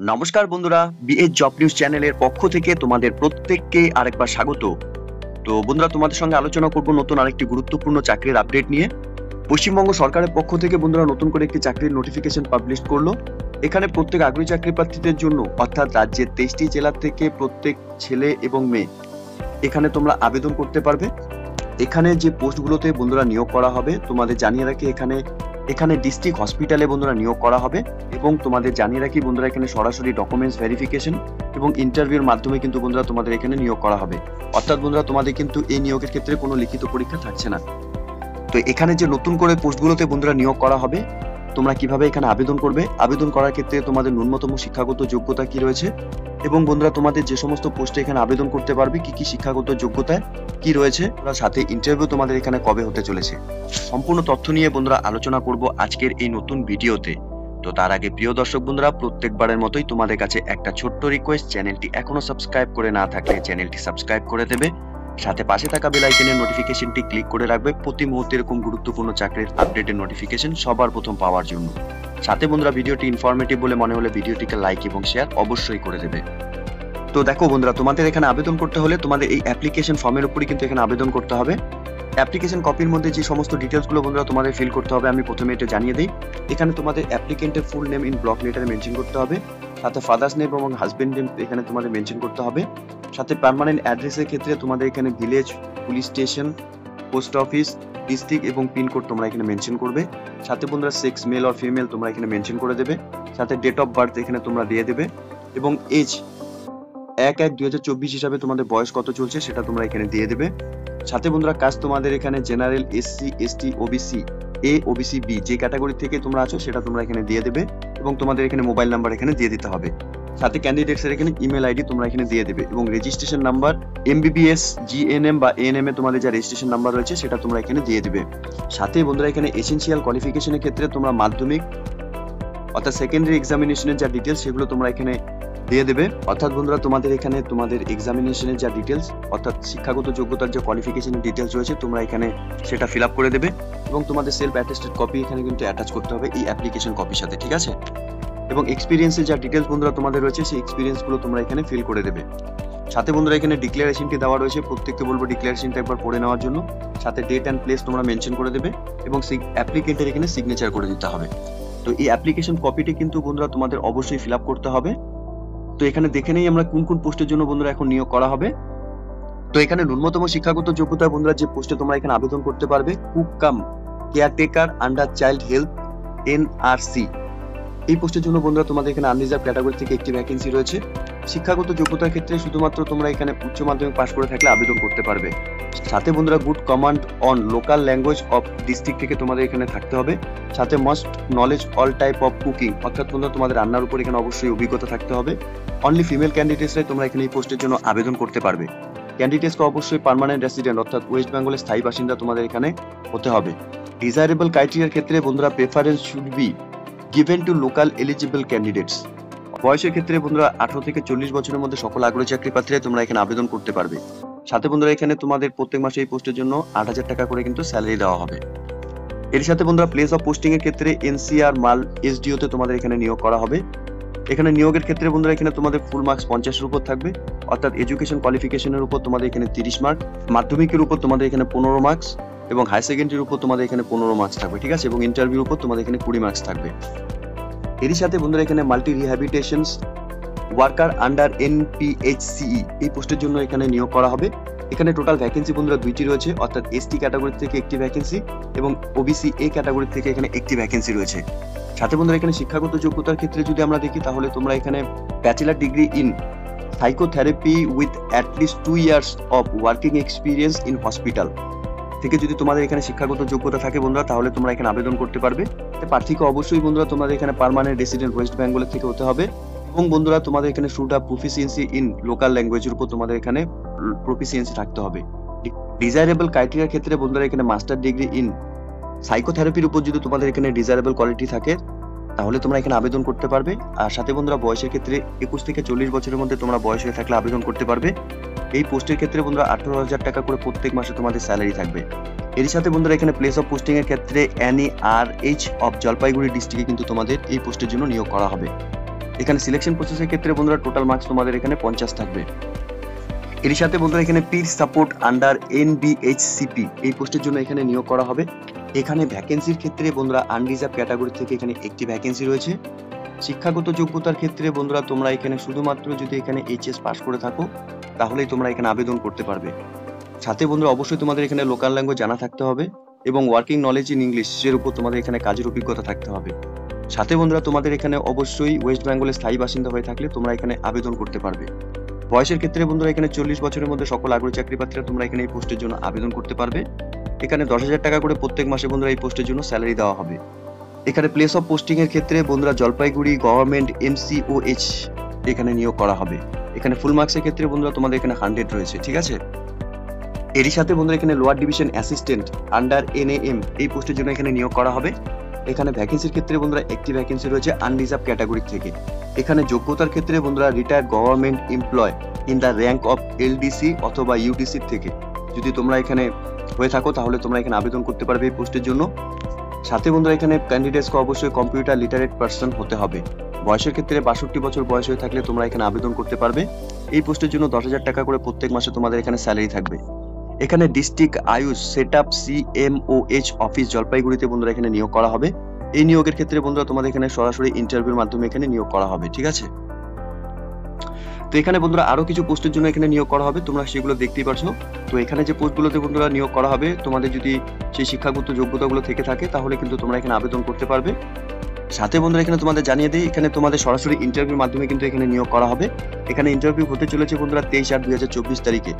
নমস্কার বন্ধুরা, BS job news চ্যানেলের পক্ষ থেকে তোমাদের প্রত্যেককে আরেকবার স্বাগত। তো বন্ধুরা, তোমাদের সঙ্গে আলোচনা করব নতুন আরেকটি গুরুত্বপূর্ণ চাকরির আপডেট নিয়ে। পশ্চিমবঙ্গ সরকারের পক্ষ থেকে বন্ধুরা নতুন করে একটি চাকরির নোটিফিকেশন পাবলিশ করলো। এখানে প্রত্যেক আগ্রহী চাকরি প্রার্থীদের জন্য অর্থাৎ রাজ্যের 23টি জেলা থেকে প্রত্যেক ছেলে এবং মেয়ে এখানে তোমরা আবেদন করতে পারবে। এখানে যে পোস্টগুলোতে বন্ধুরা নিয়োগ করা হবে তোমাদের জানিয়ে রাখি, এখানে ডিস্ট্রিক্ট হসপিটালে বন্ধুরা নিয়োগ করা হবে এবং তোমাদের জানিয়ে রাখি বন্ধুরা এখানে সরাসরি ডকুমেন্টস ভেরিফিকেশন এবং ইন্টারভিউর মাধ্যমে কিন্তু বন্ধুরা তোমাদের এখানে নিয়োগ করা হবে। অর্থাৎ বন্ধুরা তোমাদের কিন্তু এই নিয়োগের ক্ষেত্রে কোনো লিখিত পরীক্ষা থাকছে না। তো এখানে যে নতুন করে পোস্টগুলোতে বন্ধুরা নিয়োগ করা হবে, তোমরা কিভাবে এখানে আবেদন করবে, আবেদন করার ক্ষেত্রে তোমাদের ন্যূনতম শিক্ষাগত যোগ্যতা কি রয়েছে এবং বন্ধুরা তোমাদের যে সমস্ত পোস্টে এখানে আবেদন করতে পারবে কি কি শিক্ষাগত যোগ্যতা কি রয়েছে, সাথে ইন্টারভিউ তোমাদের এখানে কবে হতে চলেছে, সম্পূর্ণ তথ্য নিয়ে বন্ধুরা আলোচনা করব আজকের এই নতুন ভিডিওতে। তো তার আগে প্রিয় দর্শক বন্ধুরা, প্রত্যেকবারের মতোই তোমাদের কাছে একটা ছোট্ট রিকোয়েস্ট, চ্যানেলটি এখনো সাবস্ক্রাইব করে না থাকলে চ্যানেলটি সাবস্ক্রাইব করে দেবে, সাথে পাশে থাকা বেল আইকনের নোটিফিকেশনটি ক্লিক করে রাখবে প্রতি মুহূর্তে এরকম গুরুত্বপূর্ণ চাকরির আপডেটের নোটিফিকেশন সবার প্রথম পাওয়ার জন্য। সাথে বন্ধুরা, ভিডিওটি ইনফরমেটিভ বলে মনে হলে ভিডিওটিকে লাইক এবং শেয়ার অবশ্যই করে দেবে। তো দেখো বন্ধুরা, তোমাদের এখানে আবেদন করতে হলে তোমাদের এই অ্যাপ্লিকেশন ফর্মের উপরে কিন্তু এখানে আবেদন করতে হবে। অ্যাপ্লিকেশন কপির মধ্যে যে সমস্ত ডিটেলসগুলো বন্ধুরা তোমাদের ফিল করতে হবে আমি প্রথমে এটা জানিয়ে দিই। এখানে তোমাদের অ্যাপ্লিকেন্টের ফুল নেম ইন ব্লক লেটারে মেনশন করতে হবে, সাথে ফাদার্স নেম এবং হাজবেন্ড নেম এখানে তোমাদের মেনশন করতে হবে, সাথে পার্মানেন্ট অ্যাড্রেসের ক্ষেত্রে তোমাদের এখানে village, police station, post office, district এবং পিনকোড তোমরা এখানে মেনশন করবে। সাথে বন্ধুরা সেক্স মেল অর ফিমেল তোমরা এখানে মেনশন করে দেবে, সাথে ডেট অফ বার্থ এখানে তোমরা দিয়ে দেবে এবং এজ 1/1/2024 হিসাবে তোমাদের বয়স কত চলছে সেটা তোমরা এখানে দিয়ে দেবে। সাথে বন্ধুরা কাস্ট তোমাদের এখানে general, SC, ST, OBC A, OBC B যে ক্যাটাগরি থেকে তোমরা আছো সেটা তোমরা এখানে দিয়ে দেবে এবং তোমাদের এখানে মোবাইল নাম্বার এখানে দিয়ে দিতে হবে। সাথে ক্যান্ডিডেটসের এখানে ইমেল আইডি তোমরা এখানে দিয়ে দেবে এবং রেজিস্ট্রেশন নাম্বার এমবিবিএস, জিএনএম বা এএনএম এ তোমাদের যা রেজিস্ট্রেশন নাম্বার রয়েছে সেটা তোমরা এখানে দিয়ে দেবে। সাথে বন্ধুরা এখানে এসেনশিয়াল কোয়ালিফিকেশনের ক্ষেত্রে তোমরা মাধ্যমিক অর্থাৎ সেকেন্ডারি এক্সামিনেশনের যা ডিটেলস সেগুলো তোমরা এখানে দিয়ে দেবে। অর্থাৎ বন্ধুরা তোমাদের এখানে তোমাদের এক্সামিনেশনের যা ডিটেলস অর্থাৎ শিক্ষাগত যোগ্যতার যে কোয়ালিফিকেশনের ডিটেলস রয়েছে তোমরা এখানে সেটা ফিল আপ করে দেবে এবং তোমাদের সেলফ অ্যাটেস্টেড কপি এখানে কিন্তু অ্যাটাচ করতে হবে এই অ্যাপ্লিকেশন কপির সাথে, ঠিক আছে? এবং এক্সপিরিয়েন্সের যা ডিটেলস বন্ধুরা তোমাদের রয়েছে সেই এক্সপিরিয়েন্সগুলো তোমরা এখানে ফিল করে দেবে। সাথে বন্ধুরা এখানে ডিক্লারেশনটি দেওয়া রয়েছে, প্রত্যেককে বলবো ডিক্লারেশনটা একবার পড়ে নেওয়ার জন্য। সাথে ডেট অ্যান্ড প্লেস তোমরা মেনশন করে দেবে এবং অ্যাপ্লিকেন্টের এখানে সিগনেচার করে দিতে হবে। তো এই অ্যাপ্লিকেশন কপিটি কিন্তু বন্ধুরা তোমাদের অবশ্যই ফিল আপ করতে হবে। তো এখানে দেখে নেই আমরা কোন কোন পোস্টের জন্য বন্ধুরা এখন নিয়োগ করা হবে। তো এখানে ন্যূনতম শিক্ষাগত যোগ্যতা বন্ধুরা যে পোস্টে তোমরা এখানে আবেদন করতে পারবে, কুক কাম caretaker under child health NRC, এই পোস্টের জন্য বন্ধুরা তোমাদের এখানে আনরিজার্ভ ক্যাটাগরি থেকে একটি ভ্যাকেন্সি রয়েছে। শিক্ষাগত যোগ্যতার ক্ষেত্রে শুধুমাত্র তোমরা এখানে উচ্চ মাধ্যমিক পাশ করে থাকলে আবেদন করতে পারবে। সাথে বন্ধুরা good command on local language of district থেকে তোমাদের এখানে থাকতে হবে। সাথে must knowledge all type of cooking, অর্থাৎ বন্ধুরা তোমাদের রান্নার উপর এখানে অবশ্যই অভিজ্ঞতা থাকতে হবে। অনলি ফিমেল ক্যান্ডিডেটসরাই তোমরা এখানে এই পোস্টের জন্য আবেদন করতে পারবে। ক্যান্ডিডেটসকে অবশ্যই পার্মানেন্ট রেসিডেন্ট অর্থাৎ ওয়েস্ট বেঙ্গলের স্থায়ী বাসিন্দা তোমাদের এখানে হতে হবে। ডিজায়ারেবল ক্রাইটেরিয়ার ক্ষেত্রে বন্ধুরা preference should be given to local eligible candidates. বয়সের ক্ষেত্রে বন্ধুরা 18 থেকে 40 বছরের মধ্যে সকল আগ্রহী চাকরি প্রার্থীরা তোমরা এখানে আবেদন করতে পারবে। সাথে বন্ধুরা এখানে তোমাদের প্রত্যেক মাসে এই পোস্টের জন্য 8,000 টাকা করে কিন্তু স্যালারি দেওয়া হবে। এর সাথে বন্ধুরা প্লেস অফ পোস্টিং এর ক্ষেত্রে এনসিআর মাল এসডিও তে তোমাদের এখানে নিয়োগ করা হবে। এখানে নিয়োগের ক্ষেত্রে বন্ধুরা এখানে তোমাদের ফুল মার্কস 50 এর উপর থাকবে, অর্থাৎ এডুকেশন কোয়ালিফিকেশনের উপর তোমাদের এখানে 30 মার্ক, মাধ্যমিকের উপর তোমাদের এখানে 15 মার্কস এবং হাই সেকেন্ডারির উপর তোমাদের এখানে 15 মার্কস থাকবে, ঠিক আছে? এবং ইন্টারভিউর উপর তোমাদের এখানে 20 মার্কস থাকবে। এরই সাথে বন্ধুরা এখানে মাল্টি রিহ্যাবিলিটেশনস ওয়ার্কার আন্ডার এনপিএইচসিই এই পোস্টের জন্য এখানে নিয়োগ করা হবে। এখানে টোটাল ভ্যাকেন্সি বন্ধুরা 2টি রয়েছে, অর্থাৎ এসটি ক্যাটাগরি থেকে একটি ভ্যাকেন্সি এবং ওবিসি এ ক্যাটাগরি থেকে এখানে একটি ভ্যাকেন্সি রয়েছে। সাথে বন্ধুরা এখানে শিক্ষাগত যোগ্যতার ক্ষেত্রে যদি আমরা দেখি তাহলে তোমরা এখানে bachelor degree in psychotherapy with at least 2 years of working experience in hospital থেকে যদি তোমাদের এখানে শিক্ষাগত যোগ্যতা থাকে বন্ধুরা তাহলে তোমরা এখানে আবেদন করতে পারবে। প্রার্থীকে অবশ্যই বন্ধুরা তোমাদের এখানে পার্মানেন্ট রেসিডেন্ট ওয়েস্ট বেঙ্গলের থেকে হতে হবে এবং বন্ধুরা তোমাদের এখানে should have proficiency in local ল্যাঙ্গুয়েজের উপর তোমাদের এখানে প্রফিসিয়েন্সি থাকতে হবে। ডিজায়ারেবল ক্রাইটেরিয়ার ক্ষেত্রে বন্ধুরা এখানে মাস্টার ডিগ্রি ইন সাইকোথেরাপির উপর যদি তোমাদের এখানে ডিজায়ারেবল কোয়ালিটি থাকে তাহলে তোমরা এখানে আবেদন করতে পারবে। আর সাথে বন্ধুরা বয়সের ক্ষেত্রে 21 থেকে 40 বছরের মধ্যে তোমরা বয়স হয়ে থাকলে আবেদন করতে পারবে। এই পোস্টের ক্ষেত্রে বন্ধুরা 18,000 টাকা করে প্রত্যেক মাসে তোমাদের স্যালারি থাকবে। এর সাথে বন্ধুরা এখানে প্লেস অফ পোস্টিং এর ক্ষেত্রে এনইআরএইচ অফ জলপাইগুড়ি ডিস্ট্রিক্টে কিন্তু তোমাদের এই পোস্টের জন্য নিয়োগ করা হবে। এখানে সিলেকশন প্রসেসের ক্ষেত্রে বন্ধুরা টোটাল মার্কস তোমাদের এখানে 50 থাকবে। এর সাথে বন্ধুরা এখানে পির সাপোর্ট আন্ডার NBHCP এই পোস্টের জন্য এখানে নিয়োগ করা হবে। এখানে ভ্যাকেন্সির ক্ষেত্রে বন্ধুরা আনরিজার্ভ ক্যাটাগরি থেকে এখানে একটি ভ্যাকেন্সি রয়েছে। শিক্ষাগত যোগ্যতার ক্ষেত্রে বন্ধুরা তোমরা এখানে শুধুমাত্র যদি এখানে HS পাস করে থাকো তাহলেই তোমরা এখানে আবেদন করতে পারবে। সাথে বন্ধুরা অবশ্যই তোমাদের এখানে লোকাল ল্যাঙ্গুয়েজ জানা থাকতে হবে এবং ওয়ার্কিং নলেজ ইন ইংলিশের উপর তোমাদের এখানে কাজের অভিজ্ঞতা থাকতে হবে। সাথে বন্ধুরা তোমাদের এখানে অবশ্যই ওয়েস্ট বেঙ্গলের স্থায়ী বাসিন্দা হয়ে থাকলে তোমরা এখানে আবেদন করতে পারবে। বয়সের ক্ষেত্রে বন্ধুরা এখানে 40 বছরের মধ্যে সকল আগ্রহী চাকরি প্রার্থীরা তোমরা এখানে এই পোস্টের জন্য আবেদন করতে পারবে। এখানে 10,000 টাকা করে প্রত্যেক মাসে বন্ধুরা এই পোস্টের জন্য স্যালারি দেওয়া হবে। এখানে প্লেস অফ পোস্টিং এর ক্ষেত্রে বন্ধুরা জলপাইগুড়ি গভর্নমেন্ট MCOH এখানে নিয়োগ করা হবে। এখানে ফুল মার্কসের ক্ষেত্রে বন্ধুরা তোমাদের এখানে 100 রয়েছে, ঠিক আছে। এরই সাথে বন্ধুরা এখানে lower division assistant under NAM এই পোস্টের জন্য এখানে নিয়োগ করা হবে। এখানে ভ্যাকেন্সির ক্ষেত্রে বন্ধুরা একটি ভ্যাকেন্সি রয়েছে আনরিজার্ভ ক্যাটাগরি থেকে। এখানে যোগ্যতার ক্ষেত্রে বন্ধুরা retired government employee in the rank of LDC অথবা UDC থেকে যদি তোমরা এখানে হয়ে থাকো তাহলে তোমরা এখানে আবেদন করতে পারবে এই পোস্টের জন্য। সাথে বন্ধুরা এখানে ক্যান্ডিডেটসকে অবশ্যই কম্পিউটার লিটারেট পারসন হতে হবে। বয়সের ক্ষেত্রে 62 বছর বয়স হয়ে থাকলে তোমরা এখানে আবেদন করতে পারবে। এই পোস্টের জন্য 10,000 টাকা করে প্রত্যেক মাসে তোমাদের এখানে স্যালারি থাকবে। এখানে district Ayush setup CMOH office জলপাইগুড়িতে বন্ধুরা এখানে নিয়োগ করা হবে। এই নিয়োগের ক্ষেত্রে বন্ধুরা তোমাদের এখানে সরাসরি ইন্টারভিউর মাধ্যমে এখানে নিয়োগ করা হবে, ঠিক আছে। তো এখানে বন্ধুরা আরো কিছু পোস্টের জন্য এখানে নিয়োগ করা হবে, তোমরা সেগুলো দেখতেই পারছো। তো এখানে যে পোস্টগুলোতে বন্ধুরা নিয়োগ করা হবে তোমাদের যদি সেই শিক্ষাগত যোগ্যতাগুলো থেকে থাকে তাহলে কিন্তু তোমরা এখানে আবেদন করতে পারবে। সাথে বন্ধুরা এখানে তোমাদের জানিয়ে দিই এখানে তোমাদের সরাসরি ইন্টারভিউর মাধ্যমে কিন্তু এখানে নিয়োগ করা হবে। এখানে ইন্টারভিউ হতে চলেছে বন্ধুরা 23/8/2024 তারিখে,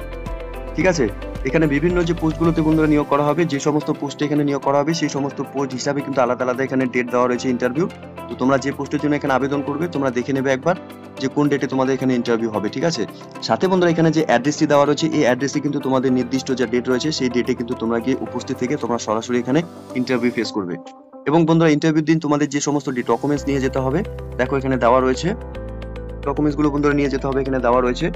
ঠিক আছে। এখানে বিভিন্ন যে পোস্টগুলোতে বন্ধুরা নিয়োগ করা হবে, যে সমস্ত পোস্টে এখানে নিয়োগ করা হবে সেই সমস্ত পোস্ট হিসাবে কিন্তু আলাদা আলাদা এখানে ডেট দেওয়া রয়েছে ইন্টারভিউ। তো তোমরা যে পোস্টের জন্য এখানে আবেদন করবে তোমরা দেখে নেবে একবার যে কোন ডেটে তোমাদের এখানে ইন্টারভিউ হবে, ঠিক আছে। সাথে বন্ধুরা এখানে যে অ্যাড্রেসটি দেওয়া রয়েছে এই অ্যাড্রেসে কিন্তু তোমাদের নির্দিষ্ট যে ডেট রয়েছে সেই ডেটে কিন্তু তোমরা গিয়ে উপস্থিত থেকে তোমরা সরাসরি এখানে ইন্টারভিউ ফেস করবে। এবং বন্ধুরা ইন্টারভিউর দিন তোমাদের যে সমস্ত ডকুমেন্টস নিয়ে যেতে হবে দেখো এখানে দেওয়া রয়েছে, ডকুমেন্টসগুলো বন্ধুরা নিয়ে যেতে হবে এখানে দেওয়া রয়েছে।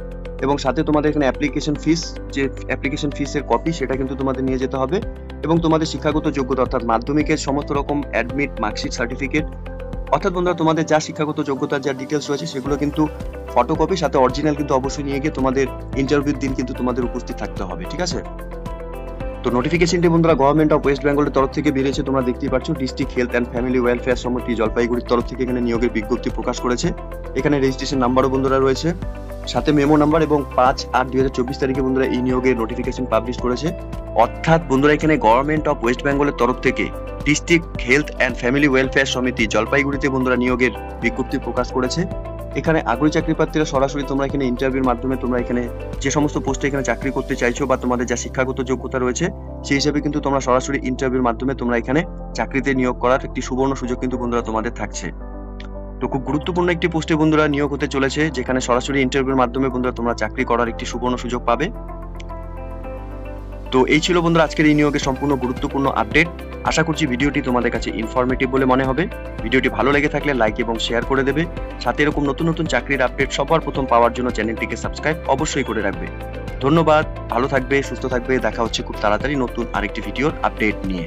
এবং সাথে তোমাদের এখানে অ্যাপ্লিকেশন ফিসের কপি সেটা কিন্তু তোমাদের নিয়ে যেতে হবে। এবং তোমাদের শিক্ষাগত যোগ্যতা অর্থাৎ মাধ্যমিকের সমস্ত রকম অ্যাডমিট মার্কশিট সার্টিফিকেট অর্থাৎ বন্ধুরা তোমাদের যা শিক্ষাগত যোগ্যতার যা ডিটেলস রয়েছে সেগুলো কিন্তু ফটোকপি সাথে অরিজিনাল কিন্তু অবশ্যই নিয়ে গিয়ে তোমাদের ইন্টারভিউর দিন কিন্তু তোমাদের উপস্থিত থাকতে হবে, ঠিক আছে। তো নোটিফিকেশনটি বন্ধুরা গভর্নমেন্ট অফ ওয়েস্ট বেঙ্গলের তরফ থেকে বেরিয়েছে, তোমরা দেখতেই পাচ্ছ। District health and family welfare সমিতি জলপাইগুড়ির তরফ থেকে এখানে নিয়োগের বিজ্ঞপ্তি প্রকাশ করেছে। এখানে রেজিস্ট্রেশন নাম্বারও বন্ধুরা রয়েছে, সাথে মেমো নাম্বার এবং 5/8/2024 তারিখে বন্ধুরা এই নিয়োগের নোটিফিকেশন পাবলিশ করেছে। অর্থাৎ বন্ধুরা এখানে গভর্নমেন্ট অফ ওয়েস্ট বেঙ্গলের তরফ থেকে district health and family welfare সমিতি জলপাইগুড়িতে বন্ধুরা নিয়োগের বিজ্ঞপ্তি প্রকাশ করেছে। এখানে আগ্রহী চাকরি প্রার্থীরা সরাসরি তোমরা এখানে ইন্টারভিউর মাধ্যমে তোমরা এখানে যে সমস্ত পোস্টে এখানে চাকরি করতে চাইছো বা তোমাদের যা শিক্ষাগত যোগ্যতা রয়েছে সেই হিসাবে কিন্তু তোমরা সরাসরি ইন্টারভিউর মাধ্যমে তোমরা এখানে চাকরিতে নিয়োগ করার একটি সুবর্ণ সুযোগ কিন্তু বন্ধুরা তোমাদের থাকছে। তো খুব গুরুত্বপূর্ণ একটি পোস্টে বন্ধুরা নিয়োগ হতে চলেছে, যেখানে সরাসরি ইন্টারভিউর মাধ্যমে বন্ধুরা তোমরা চাকরি করার একটি সুবর্ণ সুযোগ পাবে। তো এই ছিল বন্ধুরা আজকের এই নিয়োগের সম্পূর্ণ গুরুত্বপূর্ণ আপডেট। আশা করছি ভিডিওটি তোমাদের কাছে ইনফরমেটিভ বলে মনে হবে। ভিডিওটি ভালো লেগে থাকলে লাইক এবং শেয়ার করে দেবে। সাথে এরকম নতুন নতুন চাকরির আপডেট সবার প্রথম পাওয়ার জন্য চ্যানেলটিকে সাবস্ক্রাইব অবশ্যই করে রাখবে। ধন্যবাদ, ভালো থাকবে, সুস্থ থাকবে। দেখা হচ্ছে খুব তাড়াতাড়ি নতুন আরেকটি ভিডিওর আপডেট নিয়ে।